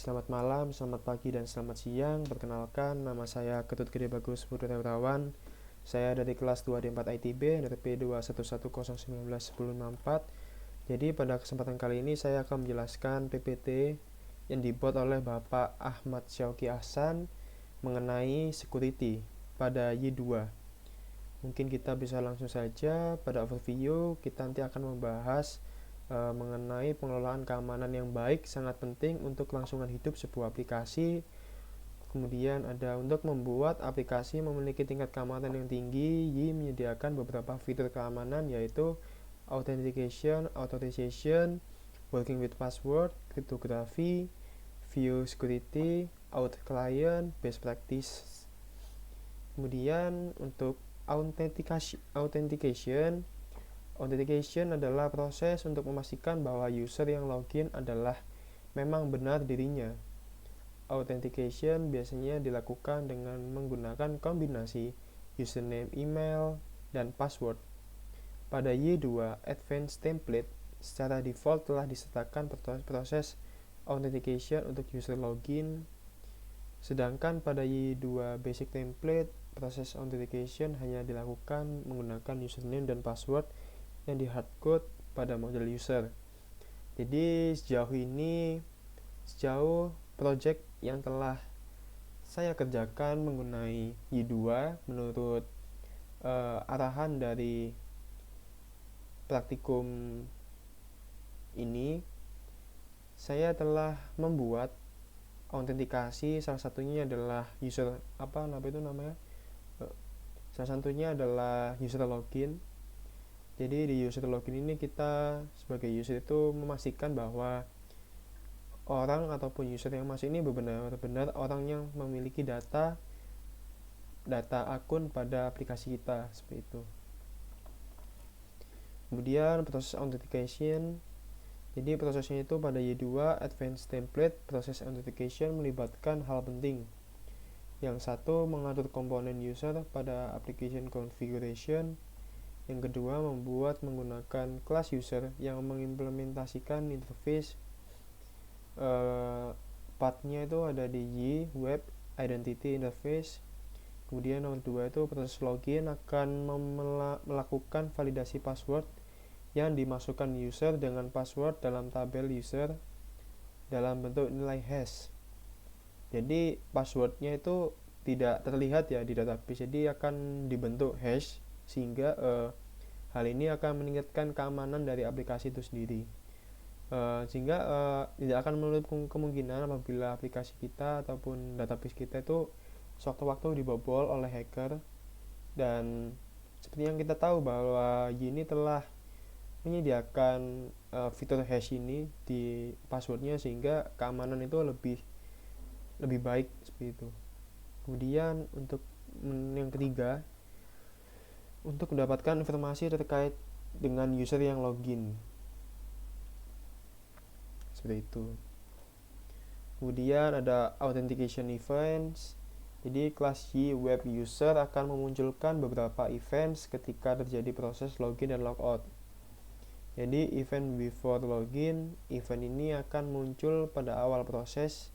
Selamat malam, selamat pagi, dan selamat siang. Perkenalkan, nama saya Ketut Gede Bagus Putri Wirawan. Saya dari kelas 2D4 ITB, NRP 211091064. Jadi pada kesempatan kali ini saya akan menjelaskan PPT yang dibuat oleh Bapak Ahmad Syauki Ahsan mengenai security pada Y2. Mungkin kita bisa langsung saja pada overview. Kita nanti akan membahas mengenai pengelolaan keamanan yang baik sangat penting untuk kelangsungan hidup sebuah aplikasi. Kemudian ada untuk membuat aplikasi memiliki tingkat keamanan yang tinggi. Y menyediakan beberapa fitur keamanan yaitu authentication, authorization, working with password, cryptography, view security, auth client, best practice. Kemudian untuk authentication adalah proses untuk memastikan bahwa user yang login adalah memang benar dirinya. Authentication biasanya dilakukan dengan menggunakan kombinasi username email dan password. Pada Y2 Advanced Template, secara default telah disertakan proses authentication untuk user login. Sedangkan pada Y2 Basic Template, proses authentication hanya dilakukan menggunakan username dan password yang di hardcode pada model user. Jadi sejauh project yang telah saya kerjakan mengenai Y2 menurut arahan dari praktikum ini, saya telah membuat autentikasi. Salah satunya adalah user login. Jadi di user login ini kita sebagai user itu memastikan bahwa orang ataupun user yang masuk ini benar-benar orang yang memiliki data akun pada aplikasi kita, seperti itu. Kemudian proses authentication. Jadi prosesnya itu pada Y2 Advanced Template, proses authentication melibatkan hal penting. Yang satu, mengatur komponen user pada application configuration. Yang kedua, membuat menggunakan kelas user yang mengimplementasikan interface. Path-nya itu ada di Y Web Identity Interface. Kemudian nomor 2 itu proses login akan melakukan validasi password yang dimasukkan user dengan password dalam tabel user dalam bentuk nilai hash. Jadi passwordnya itu tidak terlihat ya di database, jadi akan dibentuk hash sehingga hal ini akan meningkatkan keamanan dari aplikasi itu sendiri. Sehingga tidak akan menutup kemungkinan apabila aplikasi kita ataupun database kita itu sewaktu-waktu dibobol oleh hacker. Dan seperti yang kita tahu bahwa ini telah menyediakan fitur hash ini di passwordnya sehingga keamanan itu lebih baik, seperti itu. Kemudian untuk yang ketiga, untuk mendapatkan informasi terkait dengan user yang login, seperti itu. Kemudian ada authentication events. Jadi kelas Y web user akan memunculkan beberapa events ketika terjadi proses login dan logout. Jadi event before login, event ini akan muncul pada awal proses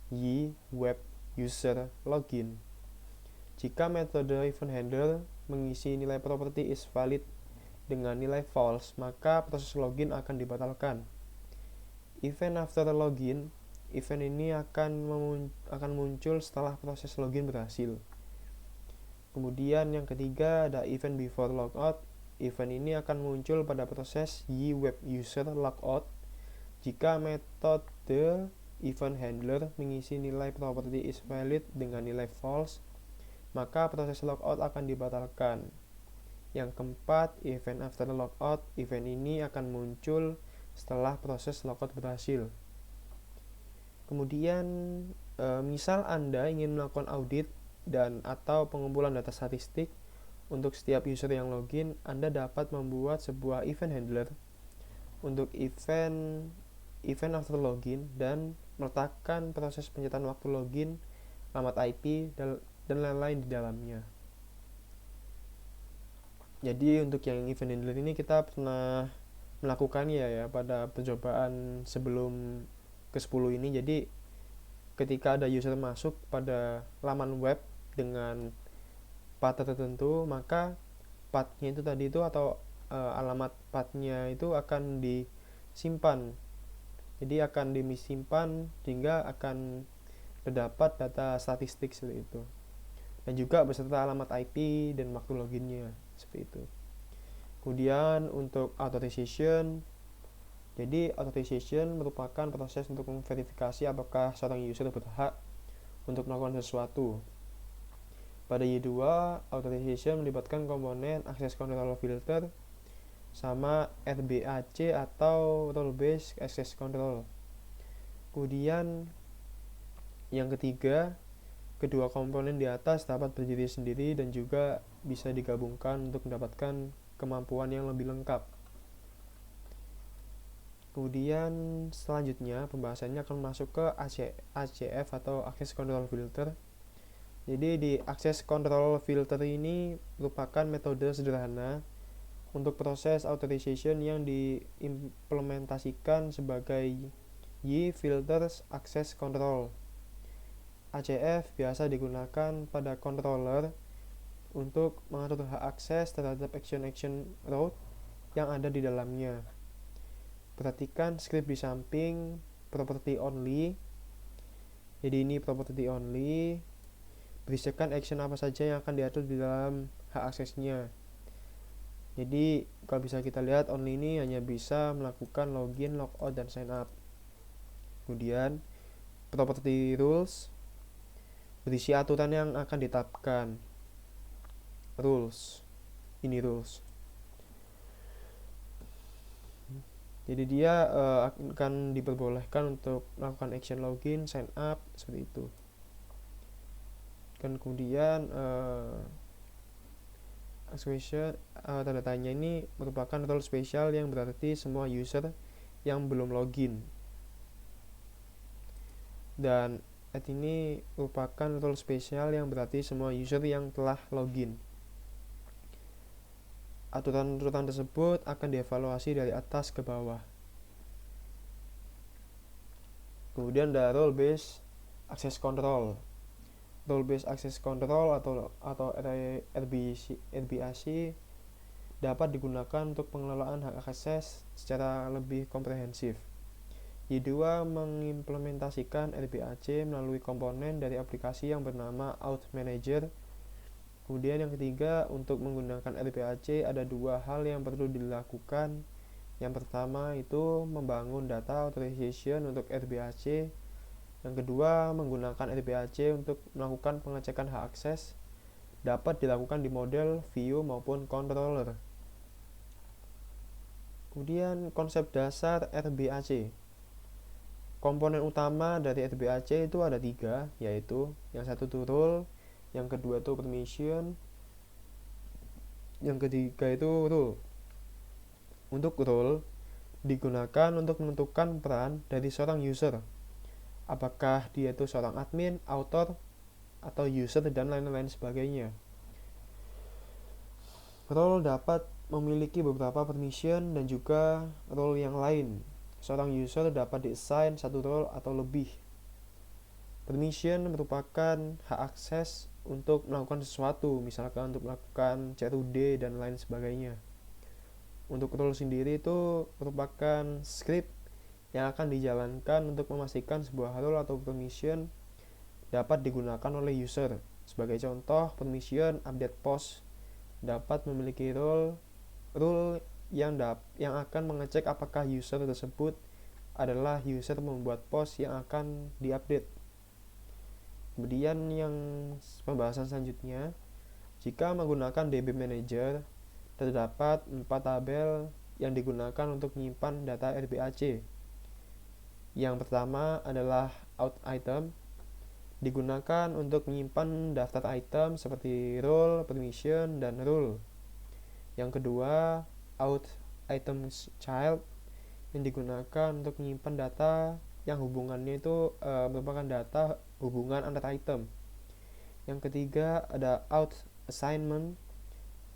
Y web user login. Jika metode event handler mengisi nilai property is valid dengan nilai false, maka proses login akan dibatalkan. Event after login, event ini akan muncul setelah proses login berhasil. Kemudian yang ketiga ada event before logout. Event ini akan muncul pada proses Y web user logout. Jika metode event handler mengisi nilai property is valid dengan nilai false, maka proses logout akan dibatalkan. Yang keempat, event after logout. Event ini akan muncul setelah proses logout berhasil. Kemudian misal Anda ingin melakukan audit dan atau pengumpulan data statistik untuk setiap user yang login, Anda dapat membuat sebuah event handler untuk event after login dan meletakkan proses pencetak waktu login, alamat IP, dan lain-lain di dalamnya. Jadi untuk yang event handler ini kita pernah melakukannya ya pada percobaan sebelum ke-10 ini. Jadi ketika ada user masuk pada laman web dengan path tertentu, maka pathnya itu tadi itu atau alamat pathnya itu akan disimpan. Jadi akan disimpan sehingga akan terdapat data statistik seperti itu. Dan juga beserta alamat IP dan waktu loginnya seperti itu. Kemudian untuk authorization, jadi authorization merupakan proses untuk memverifikasi apakah seorang user berhak untuk melakukan sesuatu. Pada Y2, authorization melibatkan komponen access control filter sama RBAC atau role based access control. Kemudian yang ketiga, kedua komponen di atas dapat berdiri sendiri dan juga bisa digabungkan untuk mendapatkan kemampuan yang lebih lengkap. Kemudian selanjutnya pembahasannya akan masuk ke ACF atau Access Control Filter. Jadi di Access Control Filter ini merupakan metode sederhana untuk proses authorization yang diimplementasikan sebagai Y Filters Access Control. ACF biasa digunakan pada controller untuk mengatur hak akses terhadap action route yang ada di dalamnya. Perhatikan script di samping property only. Jadi ini property only, berisikan action apa saja yang akan diatur di dalam hak aksesnya. Jadi kalau bisa kita lihat only ini hanya bisa melakukan login, logout, dan sign up. Kemudian property rules berisi aturan yang akan ditetapkan. Rules, ini rules. Jadi dia akan diperbolehkan untuk melakukan action login, sign up, seperti itu. Dan kemudian tanda tanya ini merupakan role spesial yang berarti semua user yang belum login. Dan add ini merupakan role spesial yang berarti semua user yang telah login. Aturan-aturan tersebut akan dievaluasi dari atas ke bawah. Kemudian ada role based access control. Role based access control atau RBAC dapat digunakan untuk pengelolaan hak akses secara lebih komprehensif. Y2 mengimplementasikan RBAC melalui komponen dari aplikasi yang bernama Auth Manager. Kemudian yang ketiga, untuk menggunakan RBAC ada dua hal yang perlu dilakukan. Yang pertama itu membangun data authorization untuk RBAC. Yang kedua, menggunakan RBAC untuk melakukan pengecekan hak akses dapat dilakukan di model, view, maupun controller. Kemudian konsep dasar RBAC. Komponen utama dari RBAC itu ada 3, yaitu yang satu itu role, yang kedua itu permission, yang ketiga itu rule. Untuk role digunakan untuk menentukan peran dari seorang user, apakah dia itu seorang admin, author, atau user, dan lain-lain sebagainya. Role dapat memiliki beberapa permission dan juga role yang lain. Seorang user dapat di-assign satu role atau lebih. Permission merupakan hak akses untuk melakukan sesuatu, misalkan untuk melakukan CRUD dan lain sebagainya. Untuk role sendiri itu merupakan script yang akan dijalankan untuk memastikan sebuah role atau permission dapat digunakan oleh user. Sebagai contoh, permission update post dapat memiliki rule yang akan mengecek apakah user tersebut adalah user membuat post yang akan diupdate. Kemudian yang pembahasan selanjutnya, jika menggunakan DB Manager, terdapat 4 tabel yang digunakan untuk menyimpan data RBAC. Yang pertama adalah out item, digunakan untuk menyimpan daftar item seperti role, permission, dan rule. Yang kedua, out item child, yang digunakan untuk menyimpan data yang hubungannya itu merupakan data hubungan antar item. Yang ketiga ada out assignment,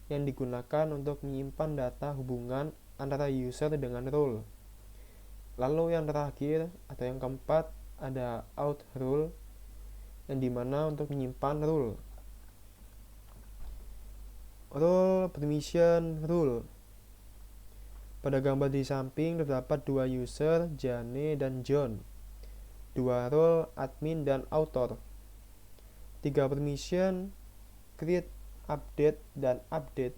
yang digunakan untuk menyimpan data hubungan antara user dengan role. Lalu yang terakhir atau yang keempat ada out rule, yang dimana untuk menyimpan rule permission rule. Pada gambar di samping terdapat dua user, Jane dan John, dua role, admin dan author, tiga permission, create, update, dan update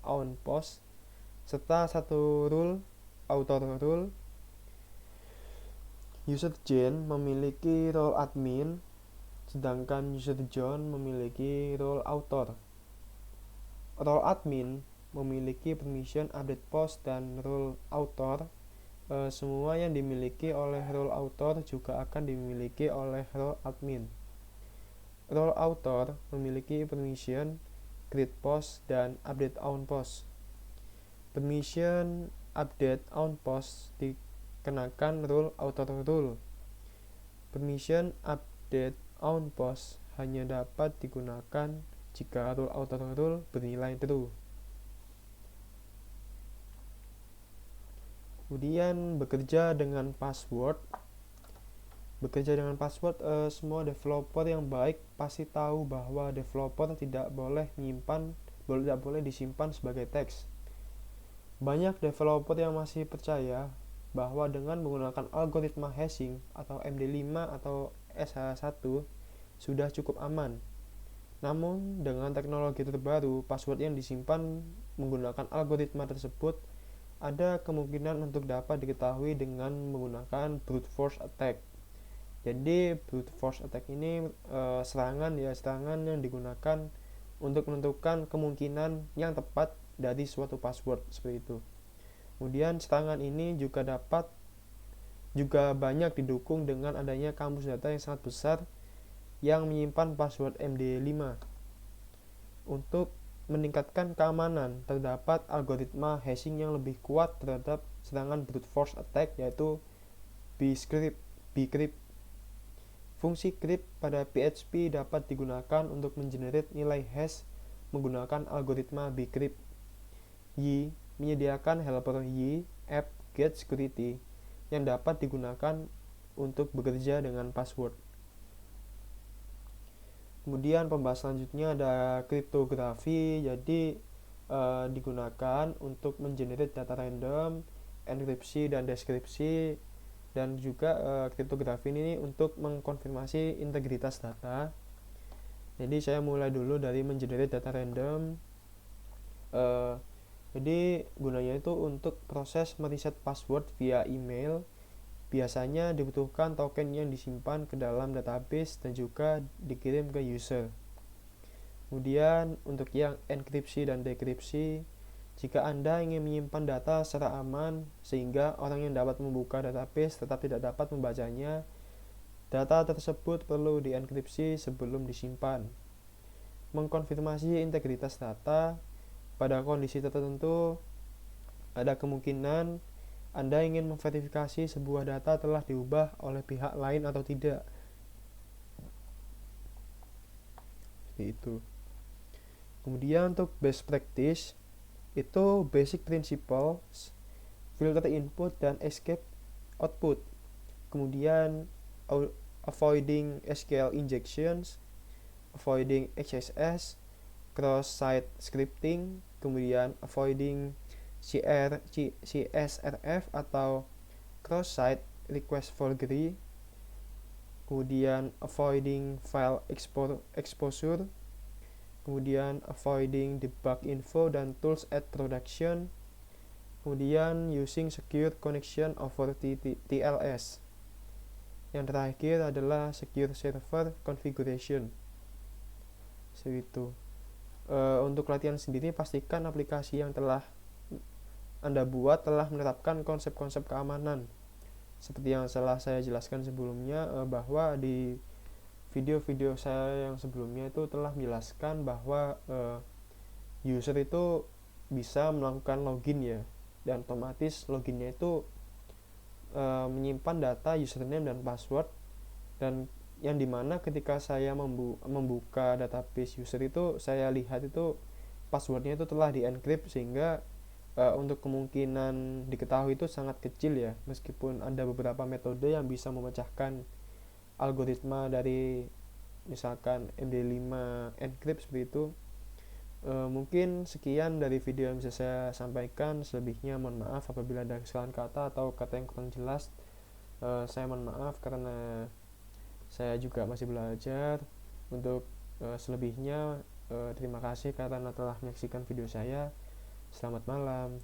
on post, serta satu rule, author rule. User Jane memiliki role admin, sedangkan user John memiliki role author. Role admin memiliki permission update post dan role author. Semua yang dimiliki oleh role author juga akan dimiliki oleh role admin. Role author memiliki permission create post dan update on post. Permission update on post dikenakan role author rule. Permission update on post hanya dapat digunakan jika rule author rule bernilai true. Kemudian bekerja dengan password. Semua developer yang baik pasti tahu bahwa developer tidak boleh disimpan sebagai teks. Banyak developer yang masih percaya bahwa dengan menggunakan algoritma hashing atau MD5 atau SH1 sudah cukup aman. Namun dengan teknologi terbaru, password yang disimpan menggunakan algoritma tersebut ada kemungkinan untuk dapat diketahui dengan menggunakan brute force attack. Jadi brute force attack ini serangan yang digunakan untuk menentukan kemungkinan yang tepat dari suatu password seperti itu. Kemudian serangan ini juga banyak didukung dengan adanya kampus data yang sangat besar yang menyimpan password MD5. Untuk meningkatkan keamanan, terdapat algoritma hashing yang lebih kuat terhadap serangan brute force attack, yaitu bcrypt. Fungsi crypt pada PHP dapat digunakan untuk mengenerate nilai hash menggunakan algoritma bcrypt. Y menyediakan helper Y app get security yang dapat digunakan untuk bekerja dengan password. Kemudian pembahasan selanjutnya ada kriptografi. Jadi digunakan untuk mengenerate data random, enkripsi dan deskripsi, dan juga kriptografi ini untuk mengkonfirmasi integritas data. Jadi saya mulai dulu dari mengenerate data random. Jadi gunanya itu untuk proses mereset password via email. Biasanya dibutuhkan token yang disimpan ke dalam database dan juga dikirim ke user. Kemudian untuk yang enkripsi dan dekripsi, jika Anda ingin menyimpan data secara aman sehingga orang yang dapat membuka database tetap tidak dapat membacanya, data tersebut perlu dienkripsi sebelum disimpan. Mengkonfirmasi integritas data, pada kondisi tertentu ada kemungkinan Anda ingin memverifikasi sebuah data telah diubah oleh pihak lain atau tidak. Seperti itu. Kemudian untuk best practice itu basic principles, filter input dan escape output. Kemudian avoiding SQL injections, avoiding XSS, cross-site scripting, kemudian avoiding CSRF atau cross-site request forgery, kemudian avoiding file exposure, kemudian avoiding debug info dan tools at production, kemudian using secure connection over TLS. Yang terakhir adalah secure server configuration. Seperti itu. Untuk latihan sendiri, pastikan aplikasi yang telah Anda buat telah menerapkan konsep-konsep keamanan. Seperti yang telah saya jelaskan sebelumnya, bahwa di video-video saya yang sebelumnya itu telah menjelaskan bahwa user itu bisa melakukan login ya, dan otomatis loginnya itu menyimpan data username dan password, dan yang dimana ketika saya membuka database user itu, saya lihat itu passwordnya itu telah di-encrypt, sehingga untuk kemungkinan diketahui itu sangat kecil ya, meskipun ada beberapa metode yang bisa memecahkan algoritma dari misalkan MD5 encrypt seperti itu. Mungkin sekian dari video yang bisa saya sampaikan. Selebihnya mohon maaf apabila ada kesalahan kata atau kata yang kurang jelas. Saya mohon maaf karena saya juga masih belajar. Untuk selebihnya terima kasih karena telah menyaksikan video saya. Selamat malam.